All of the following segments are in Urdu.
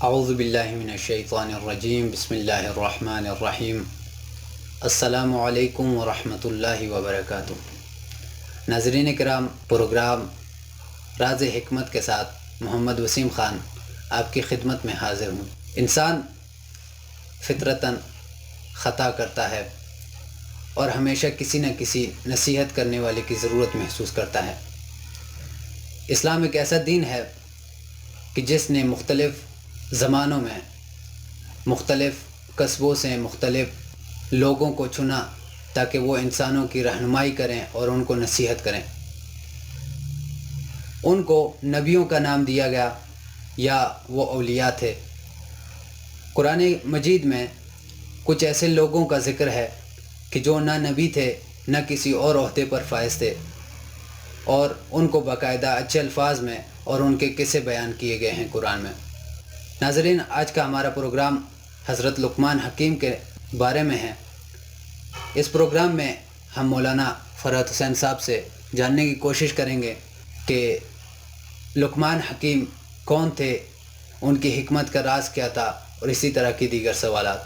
اعوذ باللہ من الشیطان الرجیم، بسم اللہ الرحمن الرحیم۔ السلام علیکم ورحمۃ اللہ وبرکاتہ۔ ناظرین کرام، پروگرام راز حکمت کے ساتھ محمد وسیم خان آپ کی خدمت میں حاضر ہوں۔ انسان فطرتاً خطا کرتا ہے اور ہمیشہ کسی نہ کسی نصیحت کرنے والے کی ضرورت محسوس کرتا ہے۔ اسلام ایک ایسا دین ہے کہ جس نے مختلف زمانوں میں مختلف قصبوں سے مختلف لوگوں کو چنا تاکہ وہ انسانوں کی رہنمائی کریں اور ان کو نصیحت کریں۔ ان کو نبیوں کا نام دیا گیا یا وہ اولیاء تھے۔ قرآن مجید میں کچھ ایسے لوگوں کا ذکر ہے کہ جو نہ نبی تھے نہ کسی اور عہدے پر فائز تھے، اور ان کو باقاعدہ اچھے الفاظ میں اور ان کے قصے بیان کیے گئے ہیں قرآن میں۔ ناظرین، آج کا ہمارا پروگرام حضرت لقمان حکیم کے بارے میں ہے۔ اس پروگرام میں ہم مولانا فرحت حسین صاحب سے جاننے کی کوشش کریں گے کہ لقمان حکیم کون تھے، ان کی حکمت کا راز کیا تھا، اور اسی طرح کی دیگر سوالات۔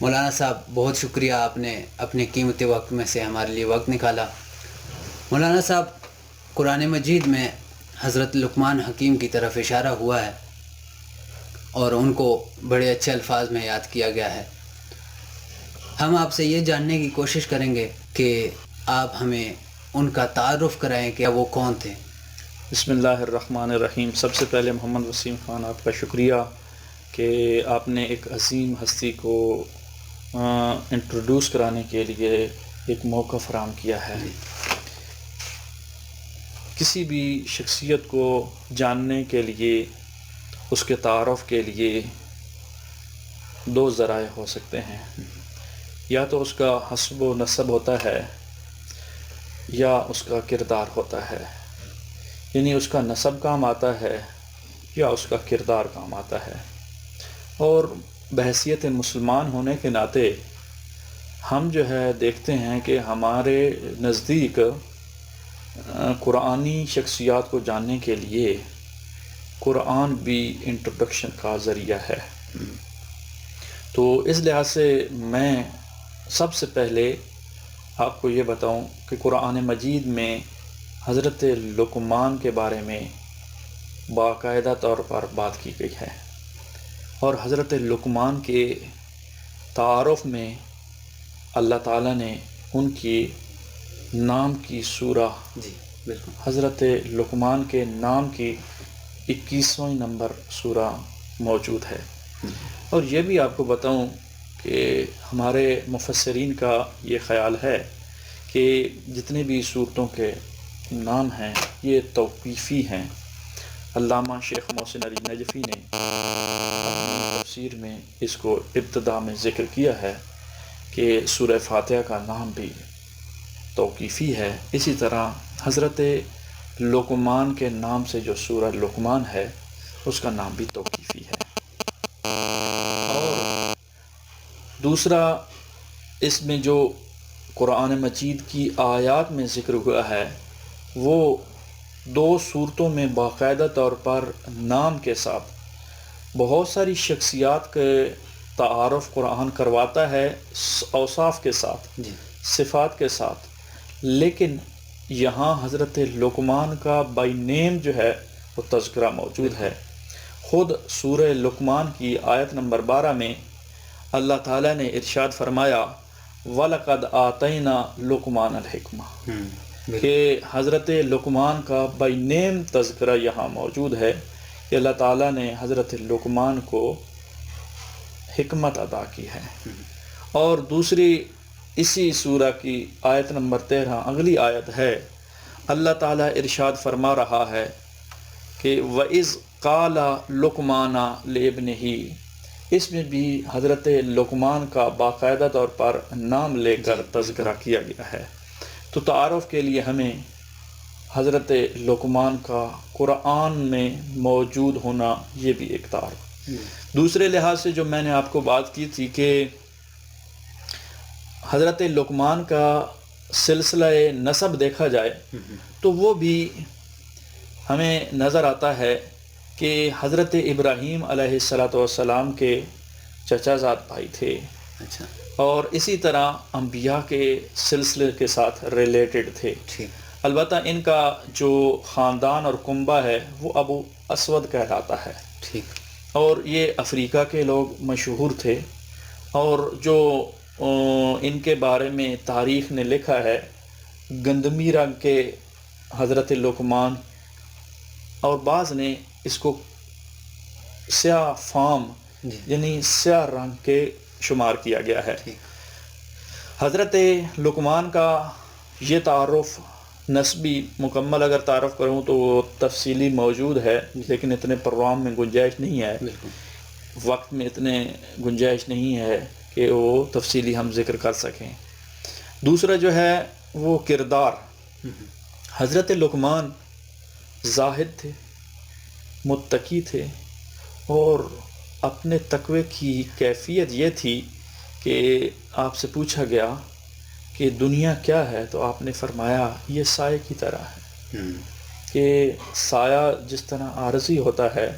مولانا صاحب، بہت شکریہ، آپ نے اپنے قیمتی وقت میں سے ہمارے لیے وقت نکالا۔ مولانا صاحب، قرآن مجید میں حضرت لقمان حکیم کی طرف اشارہ ہوا ہے اور ان کو بڑے اچھے الفاظ میں یاد کیا گیا ہے۔ ہم آپ سے یہ جاننے کی کوشش کریں گے کہ آپ ہمیں ان کا تعارف کرائیں کہ وہ کون تھے۔ بسم اللہ الرحمن الرحیم۔ سب سے پہلے محمد وسیم خان، آپ کا شکریہ کہ آپ نے ایک عظیم ہستی کو انٹروڈیوس کرانے کے لیے ایک موقع فراہم کیا ہے۔ کسی بھی شخصیت کو جاننے کے لیے، اس کے تعارف کے لیے دو ذرائع ہو سکتے ہیں، یا تو اس کا حسب و نسب ہوتا ہے یا اس کا کردار ہوتا ہے، یعنی اس کا نسب کام آتا ہے یا اس کا کردار کام آتا ہے۔ اور بحیثیت مسلمان ہونے کے ناطے ہم جو ہے دیکھتے ہیں کہ ہمارے نزدیک قرآنی شخصیات کو جاننے کے لیے قرآن بھی انٹروڈکشن کا ذریعہ ہے۔ تو اس لحاظ سے میں سب سے پہلے آپ کو یہ بتاؤں کہ قرآن مجید میں حضرت لقمان کے بارے میں باقاعدہ طور پر بات کی گئی ہے، اور حضرت لقمان کے تعارف میں اللہ تعالیٰ نے ان کی نام کی سورہ بالکل حضرت لقمان کے نام کی 21واں نمبر سورہ موجود ہے۔ اور یہ بھی آپ کو بتاؤں کہ ہمارے مفسرین کا یہ خیال ہے کہ جتنے بھی سورتوں کے نام ہیں یہ توقیفی ہیں۔ علامہ شیخ محسن علی نجفی نے اپنی تفسیر میں اس کو ابتدا میں ذکر کیا ہے کہ سورہ فاتحہ کا نام بھی توقیفی ہے۔ اسی طرح حضرت لقمان کے نام سے جو سورہ لقمان ہے اس کا نام بھی توقیفی ہے۔ اور دوسرا، اس میں جو قرآن مجید کی آیات میں ذکر ہوا ہے وہ دو صورتوں میں باقاعدہ طور پر نام کے ساتھ بہت ساری شخصیات کے تعارف قرآن کرواتا ہے، اوصاف کے ساتھ، صفات کے ساتھ، لیکن یہاں حضرت لقمان کا بائی نیم جو ہے وہ تذکرہ موجود ہے۔ خود سورہ لقمان کی آیت نمبر 12 میں اللہ تعالیٰ نے ارشاد فرمایا وَلَقَدْ آتَيْنَا لُقْمَانَ الْحِكْمَةَ، کہ حضرت لقمان کا بائی نیم تذکرہ یہاں موجود ہے کہ اللہ تعالیٰ نے حضرت لقمان کو حکمت عطا کی ہے۔ اور دوسری اسی سورہ کی آیت نمبر 13 اگلی آیت ہے، اللہ تعالیٰ ارشاد فرما رہا ہے کہ وَإِذْ قَالَ لُقْمَانَ لِابْنِهِ، اس میں بھی حضرت لقمان کا باقاعدہ طور پر نام لے کر تذکرہ کیا گیا ہے۔ تو تعارف کے لیے ہمیں حضرت لقمان کا قرآن میں موجود ہونا یہ بھی ایک تعارف۔ دوسرے لحاظ سے جو میں نے آپ کو بات کی تھی کہ حضرت لقمان کا سلسلہ نسب دیکھا جائے تو وہ بھی ہمیں نظر آتا ہے کہ حضرت ابراہیم علیہ السلام کے چچا زاد بھائی تھے، اچھا اور اسی طرح انبیاء کے سلسلے کے ساتھ ریلیٹڈ تھے. ٹھیک البتہ ان کا جو خاندان اور کنبہ ہے وہ ابو اسود کہلاتا ہے، ٹھیک اور یہ افریقہ کے لوگ مشہور تھے. اور جو ان کے بارے میں تاریخ نے لکھا ہے، گندمی رنگ کے حضرت لقمان، اور بعض نے اس کو سیاہ فام جی یعنی سیاہ رنگ کے شمار کیا گیا ہے. ٹھیک حضرت لقمان کا یہ تعارف نسبی مکمل اگر تعارف کروں تو وہ تفصیلی موجود ہے، لیکن اتنے پروگرام میں گنجائش نہیں ہے، بالکل وقت میں اتنے گنجائش نہیں ہے کہ وہ تفصیلی ہم ذکر کر سکیں. دوسرا جو ہے وہ کردار. حضرت لقمان زاہد تھے، متقی تھے، اور اپنے تقوی کی کیفیت یہ تھی کہ آپ سے پوچھا گیا کہ دنیا کیا ہے تو آپ نے فرمایا یہ سائے کی طرح ہے، کہ سایہ جس طرح عارضی ہوتا ہے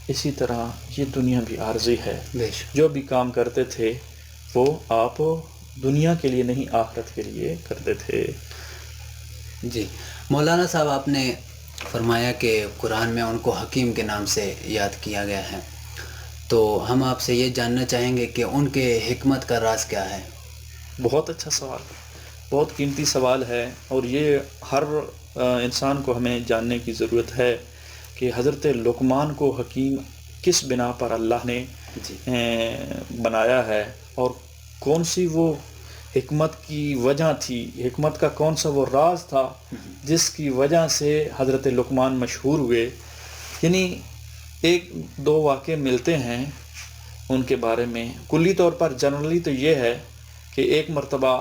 اسی طرح یہ دنیا بھی عارضی ہے. بے شک. جو بھی کام کرتے تھے وہ آپ دنیا کے لیے نہیں آخرت کے لیے کرتے تھے. جی مولانا صاحب، آپ نے فرمایا کہ قرآن میں ان کو حکیم کے نام سے یاد کیا گیا ہے، تو ہم آپ سے یہ جاننا چاہیں گے کہ ان کے حکمت کا راز کیا ہے؟ بہت اچھا سوال، بہت قیمتی سوال ہے، اور یہ ہر انسان کو ہمیں جاننے کی ضرورت ہے کہ حضرت لقمان کو حکیم کس بنا پر اللہ نے جی بنایا ہے، اور کون سی وہ حکمت کی وجہ تھی، حکمت کا کون سا وہ راز تھا جس کی وجہ سے حضرت لقمان مشہور ہوئے. یعنی ایک دو واقعے ملتے ہیں ان کے بارے میں. کلی طور پر جنرلی تو یہ ہے کہ ایک مرتبہ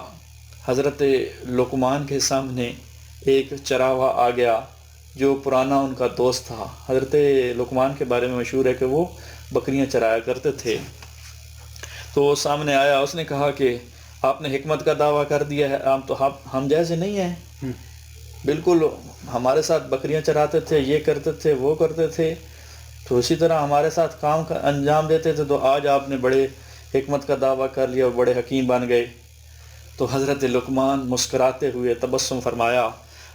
حضرت لقمان کے سامنے ایک چراوا آ گیا جو پرانا ان کا دوست تھا. حضرت لقمان کے بارے میں مشہور ہے کہ وہ بکریاں چرایا کرتے تھے. تو وہ سامنے آیا، اس نے کہا کہ آپ نے حکمت کا دعویٰ کر دیا ہے، ہم جیسے نہیں ہیں، بالکل ہمارے ساتھ بکریاں چراتے تھے، یہ کرتے تھے، وہ کرتے تھے، تو اسی طرح ہمارے ساتھ کام کا انجام دیتے تھے، تو آج آپ نے بڑے حکمت کا دعویٰ کر لیا اور بڑے حکیم بن گئے. تو حضرت لقمان مسکراتے ہوئے تبسم فرمایا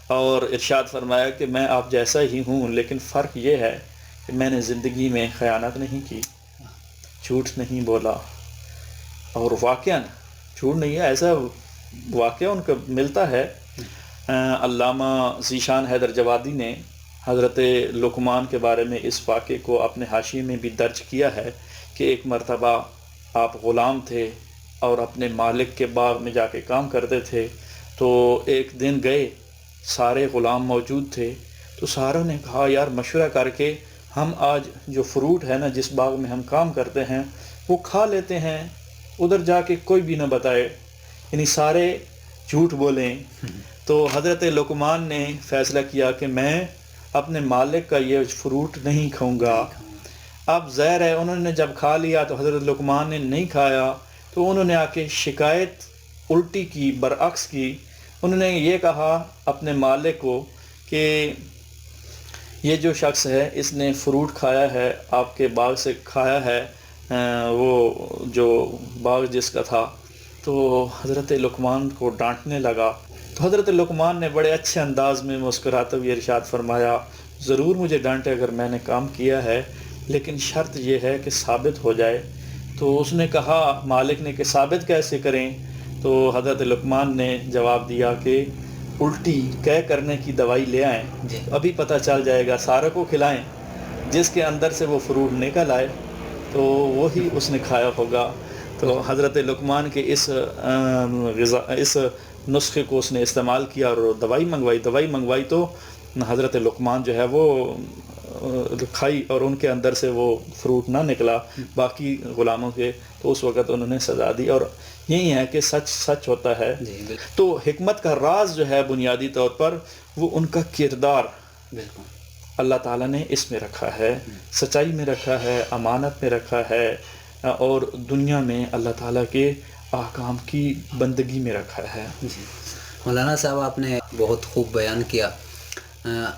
اور ارشاد فرمایا کہ میں آپ جیسا ہی ہوں، لیکن فرق یہ ہے کہ میں نے زندگی میں خیانت نہیں کی، جھوٹ نہیں بولا، اور واقعاً جھوٹ نہیں ہے، ایسا واقعہ ان کا ملتا ہے. علامہ ذیشان حیدر جوادی نے حضرت لقمان کے بارے میں اس واقعے کو اپنے حاشیے میں بھی درج کیا ہے کہ ایک مرتبہ آپ غلام تھے اور اپنے مالک کے باغ میں جا کے کام کرتے تھے. تو ایک دن گئے، سارے غلام موجود تھے، تو ساروں نے کہا یار مشورہ کر کے ہم آج جو فروٹ ہے نا جس باغ میں ہم کام کرتے ہیں وہ کھا لیتے ہیں، ادھر جا کے کوئی بھی نہ بتائے، یعنی سارے جھوٹ بولیں. تو حضرت لقمان نے فیصلہ کیا کہ میں اپنے مالک کا یہ فروٹ نہیں کھاؤں گا. اب ظاہر ہے انہوں نے جب کھا لیا تو حضرت لقمان نے نہیں کھایا، تو انہوں نے آ کے شکایت الٹی کی، برعکس کی. انہوں نے یہ کہا اپنے مالک کو کہ یہ جو شخص ہے اس نے فروٹ کھایا ہے، آپ کے باغ سے کھایا ہے، وہ جو باغ جس کا تھا. تو حضرت لقمان کو ڈانٹنے لگا. تو حضرت لقمان نے بڑے اچھے انداز میں مسکراتے ہوئے ارشاد فرمایا ضرور مجھے ڈانٹے اگر میں نے کام کیا ہے، لیکن شرط یہ ہے کہ ثابت ہو جائے. تو اس نے کہا مالک نے کہ ثابت کیسے کریں؟ تو حضرت لقمان نے جواب دیا کہ الٹی کہہ کرنے کی دوائی لے آئیں، ابھی پتہ چل جائے گا، ساروں کو کھلائیں، جس کے اندر سے وہ فروٹ نکل آئے تو وہی اس نے کھایا ہوگا. تو حضرت لقمان کے اس نسخے کو اس نے استعمال کیا اور دوائی منگوائی تو حضرت لقمان جو ہے وہ کھائی اور ان کے اندر سے وہ فروٹ نہ نکلا باقی غلاموں کے. تو اس وقت انہوں نے سزا دی. اور یہی ہے کہ سچ ہوتا ہے. تو حکمت کا راز جو ہے بنیادی طور پر وہ ان کا کردار اللہ تعالیٰ نے اس میں رکھا ہے، سچائی میں رکھا ہے، امانت میں رکھا ہے، اور دنیا میں اللہ تعالیٰ کے احکام کی بندگی میں رکھا ہے. مولانا صاحب آپ نے بہت خوب بیان کیا،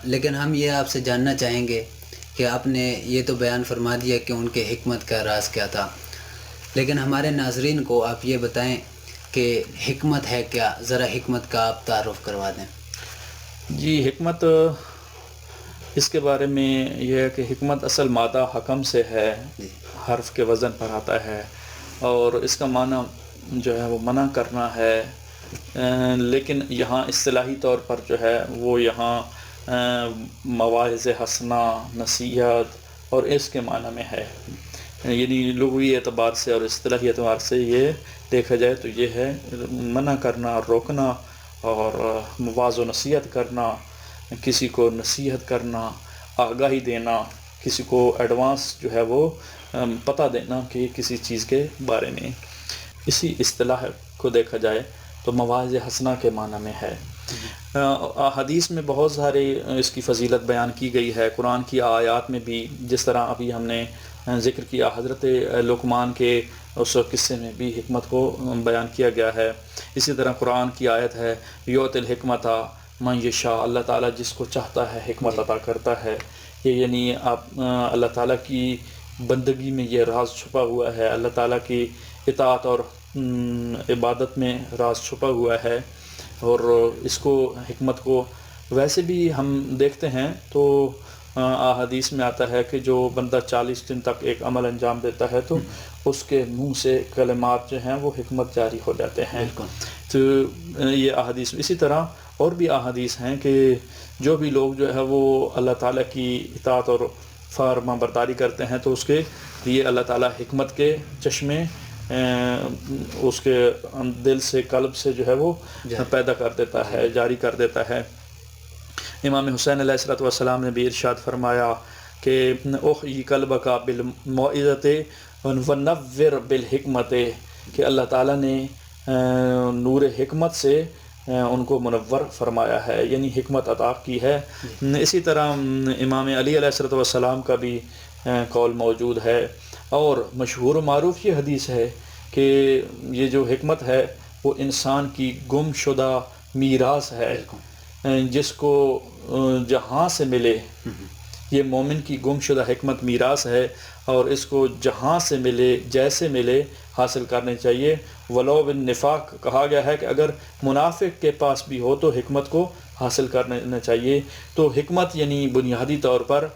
لیکن ہم یہ آپ سے جاننا چاہیں گے کہ آپ نے یہ تو بیان فرما دیا کہ ان کے حکمت کا راز کیا تھا، لیکن ہمارے ناظرین کو آپ یہ بتائیں کہ حکمت ہے کیا، ذرا حکمت کا آپ تعارف کروا دیں۔ جی، حکمت اس کے بارے میں یہ ہے کہ حکمت اصل مادہ حکم سے ہے، جی حرف کے وزن پر آتا ہے، اور اس کا معنی جو ہے وہ منع کرنا ہے، لیکن یہاں اصطلاحی طور پر جو ہے وہ یہاں مواعظ حسنہ، نصیحت اور اس کے معنی میں ہے، یعنی لغوی اعتبار سے اور اصطلاحی اعتبار سے یہ دیکھا جائے تو یہ ہے منع کرنا، روکنا اور مواعظ و نصیحت کرنا، کسی کو نصیحت کرنا، آگاہی دینا، کسی کو ایڈوانس جو ہے وہ پتہ دینا کہ کسی چیز کے بارے میں۔ اسی اصطلاح کو دیکھا جائے تو مواعظ حسنہ کے معنی میں ہے۔ حدیث میں بہت سارے اس کی فضیلت بیان کی گئی ہے، قرآن کی آیات میں بھی، جس طرح ابھی ہم نے ذکر کیا حضرت لقمان کے اس قصے میں بھی حکمت کو بیان کیا گیا ہے۔ اسی طرح قرآن کی آیت ہے یؤت الحکمت من یشاء، اللہ تعالیٰ جس کو چاہتا ہے حکمت عطا کرتا ہے۔ یہ یعنی آپ اللہ تعالیٰ کی بندگی میں یہ راز چھپا ہوا ہے، اللہ تعالیٰ کی اطاعت اور عبادت میں راز چھپا ہوا ہے، اور اس کو حکمت کو ویسے بھی ہم دیکھتے ہیں تو احادیث میں آتا ہے کہ جو بندہ 40 دن تک ایک عمل انجام دیتا ہے تو اس کے منہ سے کلمات جو ہیں وہ حکمت جاری ہو جاتے ہیں۔ تو یہ احادیث، اسی طرح اور بھی احادیث ہیں کہ جو بھی لوگ جو ہے وہ اللہ تعالیٰ کی اطاعت اور فرما برداری کرتے ہیں تو اس کے لیے اللہ تعالیٰ حکمت کے چشمے اس کے دل سے، قلب سے جو ہے وہ پیدا کر دیتا ہے، جاری کر دیتا ہے۔ امام حسین علیہ السلام نے بھی ارشاد فرمایا کہ احیی قلبک بالموعظۃ ونور بالحکمت، کہ اللہ تعالیٰ نے نور حکمت سے ان کو منور فرمایا ہے، یعنی حکمت عطا کی ہے۔ اسی طرح امام علی علیہ السلام کا بھی قول موجود ہے، اور مشہور و معروف یہ حدیث ہے کہ یہ جو حکمت ہے وہ انسان کی گم شدہ میراث ہے، جس کو جہاں سے ملے، یہ مومن کی گم شدہ حکمت میراث ہے، اور اس کو جہاں سے ملے، جیسے ملے حاصل کرنے چاہیے۔ ولو بالنفاق کہا گیا ہے کہ اگر منافق کے پاس بھی ہو تو حکمت کو حاصل کرنا چاہیے۔ تو حکمت یعنی بنیادی طور پر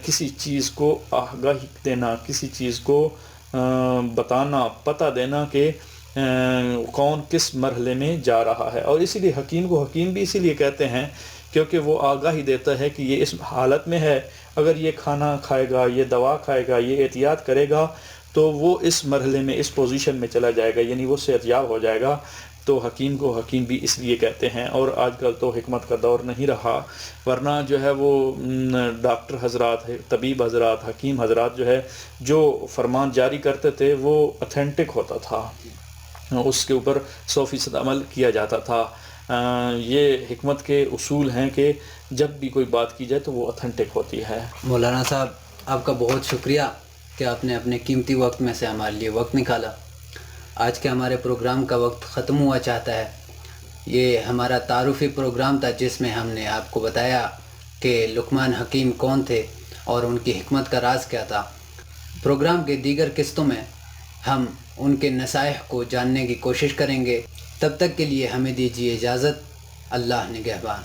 کسی چیز کو آگاہی دینا، کسی چیز کو بتانا، پتہ دینا کہ کون کس مرحلے میں جا رہا ہے، اور اسی لیے حکیم کو حکیم بھی اسی لیے کہتے ہیں کیونکہ وہ آگاہی دیتا ہے کہ یہ اس حالت میں ہے، اگر یہ کھانا کھائے گا، یہ دوا کھائے گا، یہ احتیاط کرے گا تو وہ اس مرحلے میں، اس پوزیشن میں چلا جائے گا، یعنی وہ صحت یاب ہو جائے گا۔ تو حکیم کو حکیم بھی اس لیے کہتے ہیں، اور آج کل تو حکمت کا دور نہیں رہا، ورنہ جو ہے وہ ڈاکٹر حضرات، طبیب حضرات، حکیم حضرات جو ہے جو فرمان جاری کرتے تھے وہ اتھینٹک ہوتا تھا، اس کے اوپر 100% عمل کیا جاتا تھا۔ یہ حکمت کے اصول ہیں کہ جب بھی کوئی بات کی جائے تو وہ اتھینٹک ہوتی ہے۔ مولانا صاحب، آپ کا بہت شکریہ کہ آپ نے اپنے قیمتی وقت میں سے ہمارے لیے وقت نکالا۔ آج کے ہمارے پروگرام کا وقت ختم ہوا چاہتا ہے۔ یہ ہمارا تعارفی پروگرام تھا جس میں ہم نے آپ کو بتایا کہ لقمان حکیم کون تھے اور ان کی حکمت کا راز کیا تھا۔ پروگرام کے دیگر قسطوں میں ہم ان کے نصائح کو جاننے کی کوشش کریں گے۔ تب تک کے لیے ہمیں دیجیے اجازت۔ اللہ نگہبان۔